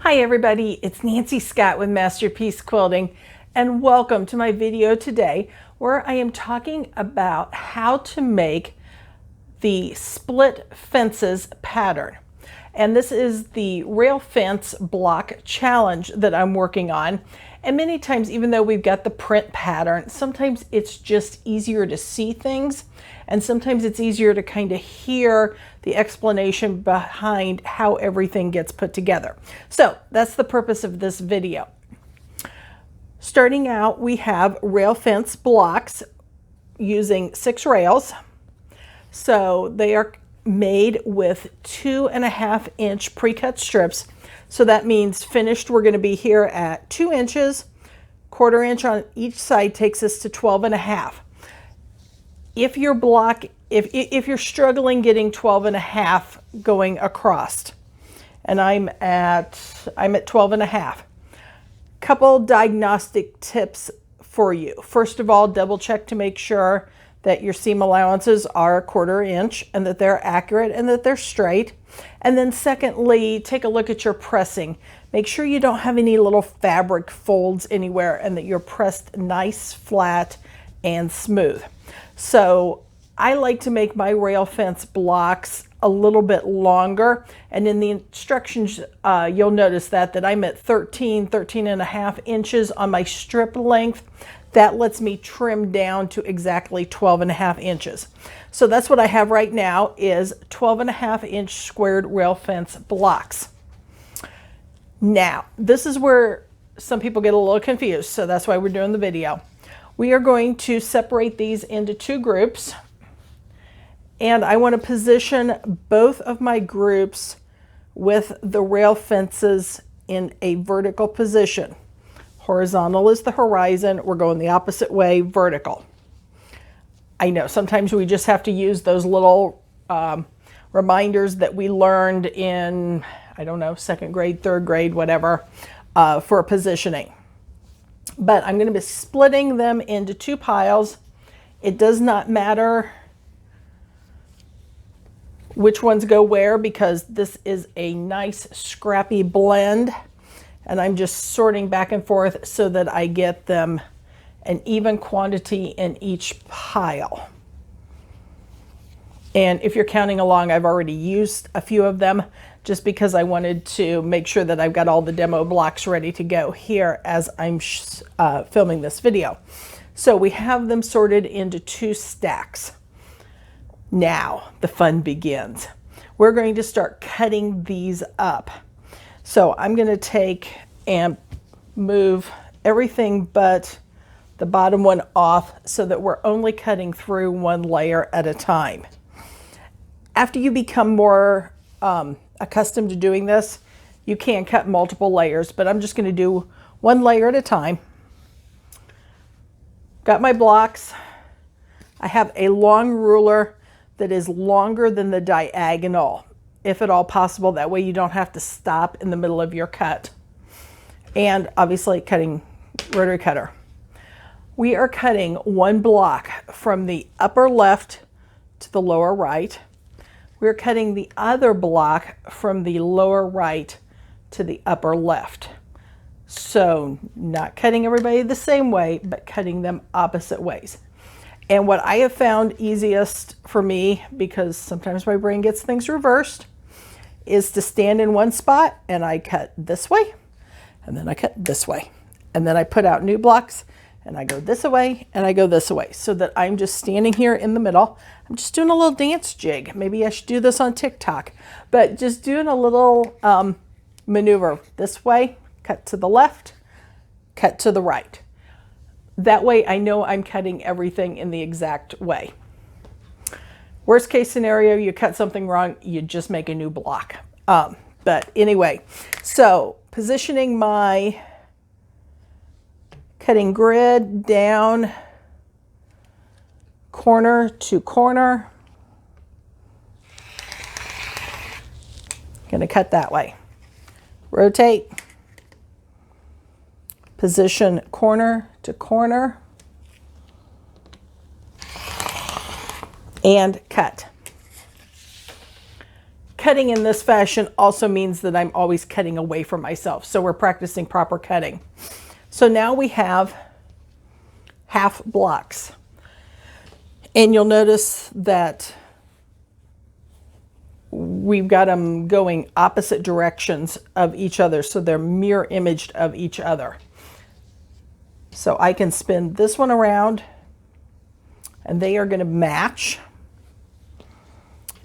Hi everybody, it's Nancy Scott with Masterpiece Quilting, and welcome to my video today where I am talking about how to make the split fences pattern. And this is the rail fence block challenge that I'm working on. And many times, even though we've got the print pattern, sometimes it's just easier to see things. And sometimes it's easier to kind of hear the explanation behind how everything gets put together. So that's the purpose of this video. Starting out, we have rail fence blocks using 6 rails. So they are made with 2.5 inch pre-cut strips. So that means finished, we're going to be here at 2 inches, 1/4 inch on each side takes us to 12.5. If your block, if you're struggling getting 12.5 going across, and I'm at 12.5. Couple diagnostic tips for you. First of all, double check to make sure that your seam allowances are 1/4 inch and that they're accurate and that they're straight. And then secondly, take a look at your pressing. Make sure you don't have any little fabric folds anywhere and that you're pressed nice, flat, and smooth. So I like to make my rail fence blocks a little bit longer, and in the instructions you'll notice that I'm at 13.5 inches on my strip length. That lets me trim down to exactly 12.5 inches. So that's what I have right now is 12.5 inch squared rail fence blocks. Now, this is where some people get a little confused, so that's why we're doing the video. We are going to separate these into 2 groups, and I want to position both of my groups with the rail fences in a vertical position. Horizontal is the horizon. We're going the opposite way, vertical. I know sometimes we just have to use those little reminders that we learned in, I don't know, 2nd grade, 3rd grade, whatever, for positioning. But I'm going to be splitting them into 2 piles. It does not matter which ones go where because this is a nice scrappy blend. And I'm just sorting back and forth so that I get them an even quantity in each pile. And if you're counting along, I've already used a few of them just because I wanted to make sure that I've got all the demo blocks ready to go here as I'm filming this video. So we have them sorted into 2 stacks. Now the fun begins. We're going to start cutting these up. So I'm going to take and move everything but the bottom one off so that we're only cutting through 1 layer at a time. After you become more accustomed to doing this, you can cut multiple layers, but I'm just going to do 1 layer at a time. Got my blocks. I have a long ruler that is longer than the diagonal, if at all possible. That way you don't have to stop in the middle of your cut. And obviously cutting rotary cutter. We are cutting 1 block from the upper left to the lower right. We're cutting the other block from the lower right to the upper left. So not cutting everybody the same way, but cutting them opposite ways. And what I have found easiest for me, because sometimes my brain gets things reversed, is to stand in one spot and I cut this way, and then I cut this way. And then I put out new blocks and I go this way and I go this way so that I'm just standing here in the middle. I'm just doing a little dance jig. Maybe I should do this on TikTok, but just doing a little maneuver this way, cut to the left, cut to the right. That way I know I'm cutting everything in the exact way. Worst case scenario, you cut something wrong, you just make a new block. But anyway, so positioning my cutting grid down corner to corner. Going to cut that way. Rotate. Position corner to corner. And cut. cutting in this fashion also means that I'm always cutting away from myself. So we're practicing proper cutting. So now we have half blocks. And you'll notice that we've got them going opposite directions of each other, so they're mirror imaged of each other. So I can spin this one around and they are going to match.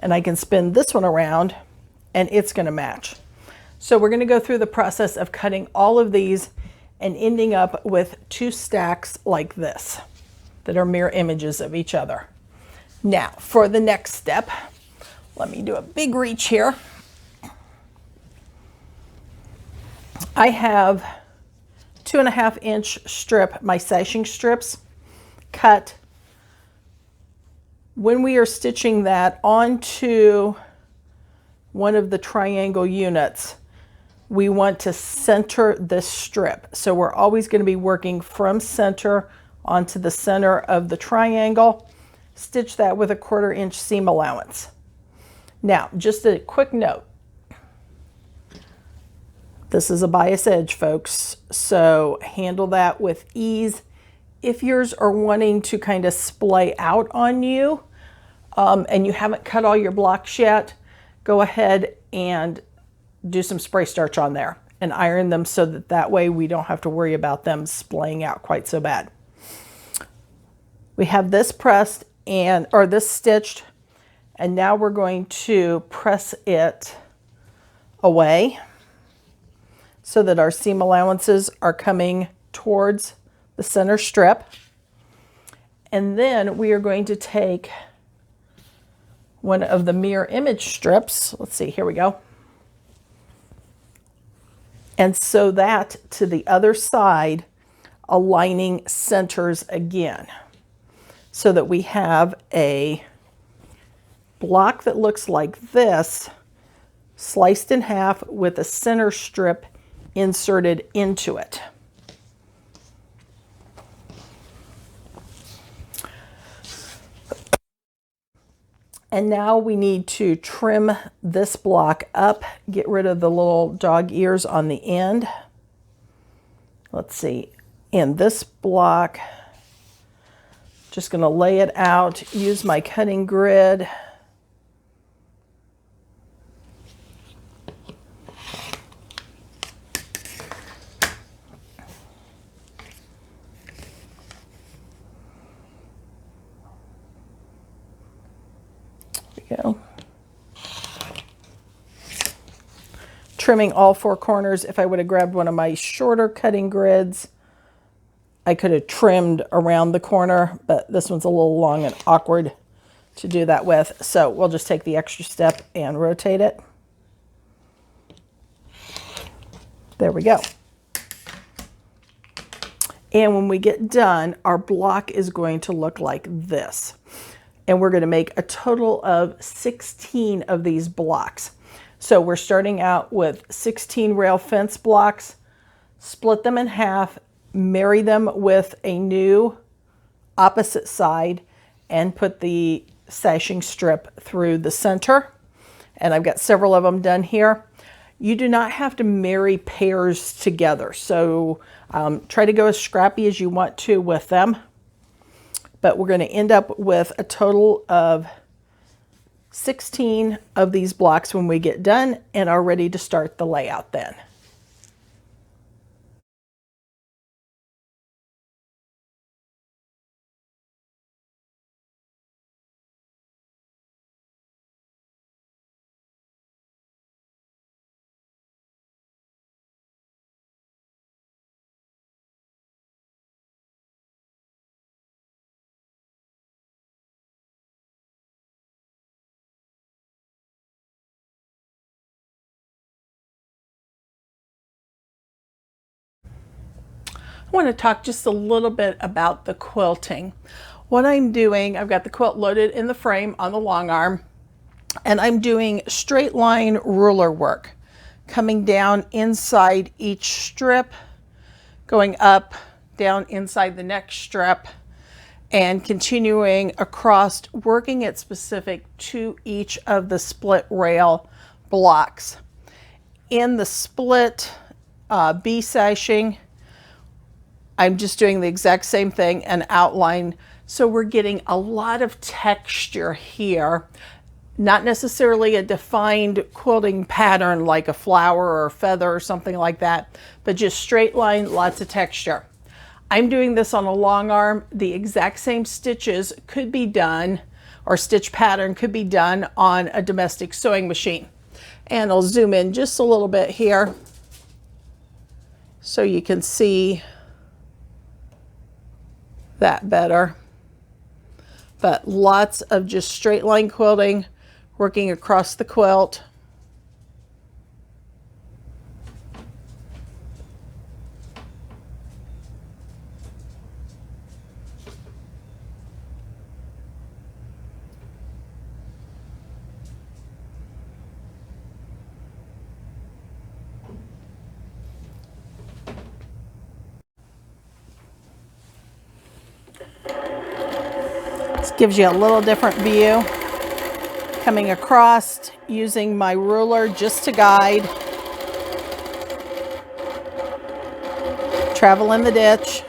And I can spin this one around and it's going to match. So we're going to go through the process of cutting all of these and ending up with 2 stacks like this that are mirror images of each other. Now for the next step, let me do a big reach here. I have 2.5 inch strip, my sashing strips, cut. When we are stitching that onto one of the triangle units, we want to center this strip. So we're always going to be working from center onto the center of the triangle. Stitch that with a 1/4 inch seam allowance. Now, just a quick note. This is a bias edge, folks, so handle that with ease. If yours are wanting to kind of splay out on you and you haven't cut all your blocks yet, go ahead and do some spray starch on there and iron them so that way we don't have to worry about them splaying out quite so bad. We have this pressed or this stitched, and now we're going to press it away so that our seam allowances are coming towards the center strip. And then we are going to take one of the mirror image strips. Let's see, here we go. And sew that to the other side, aligning centers again, so that we have a block that looks like this, sliced in half with a center strip inserted into it. And now we need to trim this block up, get rid of the little dog ears on the end. Let's see, in this block, just going to lay it out, use my cutting grid. Go. Trimming all 4 corners. If I would have grabbed one of my shorter cutting grids, I could have trimmed around the corner, but this one's a little long and awkward to do that with. So we'll just take the extra step and rotate it. There we go. And when we get done, our block is going to look like this. And we're going to make a total of 16 of these blocks. So we're starting out with 16 rail fence blocks, split them in half, marry them with a new opposite side, and put the sashing strip through the center. And I've got several of them done here. You do not have to marry pairs together. So try to go as scrappy as you want to with them. But we're going to end up with a total of 16 of these blocks when we get done and are ready to start the layout then. I want to talk just a little bit about the quilting. What I'm doing, I've got the quilt loaded in the frame on the long arm, and I'm doing straight line ruler work, coming down inside each strip, going up, down inside the next strip, and continuing across, working it specific to each of the split rail blocks. In the split bee sashing, I'm just doing the exact same thing and outline. So we're getting a lot of texture here, not necessarily a defined quilting pattern like a flower or a feather or something like that, but just straight line, lots of texture. I'm doing this on a long arm. The exact same stitches could be done, or stitch pattern could be done on a domestic sewing machine. And I'll zoom in just a little bit here so you can see that better. But lots of just straight line quilting, working across the quilt. This gives you a little different view. Coming across, using my ruler just to guide. Travel in the ditch.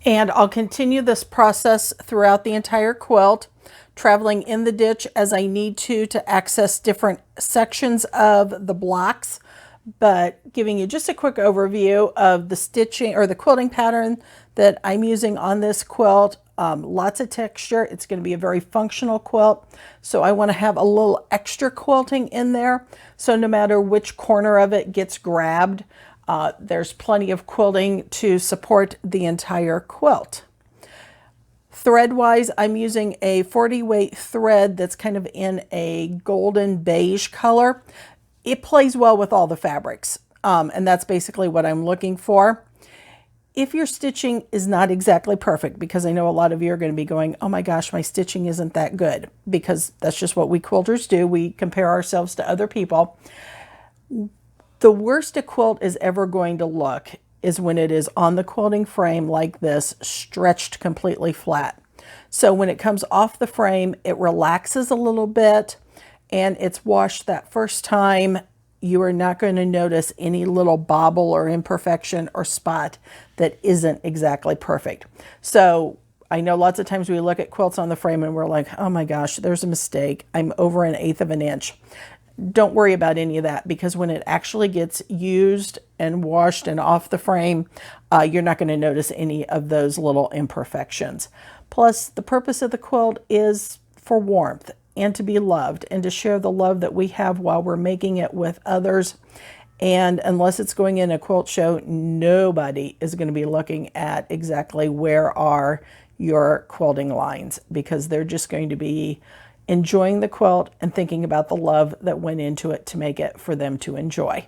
And I'll continue this process throughout the entire quilt, traveling in the ditch as I need to access different sections of the blocks, but giving you just a quick overview of the stitching or the quilting pattern that I'm using on this quilt. Lots of texture. It's going to be a very functional quilt. So I want to have a little extra quilting in there. So no matter which corner of it gets grabbed, there's plenty of quilting to support the entire quilt. Thread-wise, I'm using a 40 weight thread that's kind of in a golden beige color. It plays well with all the fabrics, and that's basically what I'm looking for. If your stitching is not exactly perfect, because I know a lot of you are going to be going, oh my gosh, my stitching isn't that good, because that's just what we quilters do. We compare ourselves to other people. The worst a quilt is ever going to look is when it is on the quilting frame like this, stretched completely flat. So when it comes off the frame, it relaxes a little bit and it's washed that first time. You are not going to notice any little bobble or imperfection or spot that isn't exactly perfect. So I know lots of times we look at quilts on the frame and we're like, oh my gosh, there's a mistake. I'm over 1/8 of an inch. Don't worry about any of that, because when it actually gets used and washed and off the frame, you're not going to notice any of those little imperfections. Plus, the purpose of the quilt is for warmth and to be loved and to share the love that we have while we're making it with others. And unless it's going in a quilt show, nobody is going to be looking at exactly where are your quilting lines, because they're just going to be enjoying the quilt and thinking about the love that went into it to make it for them to enjoy.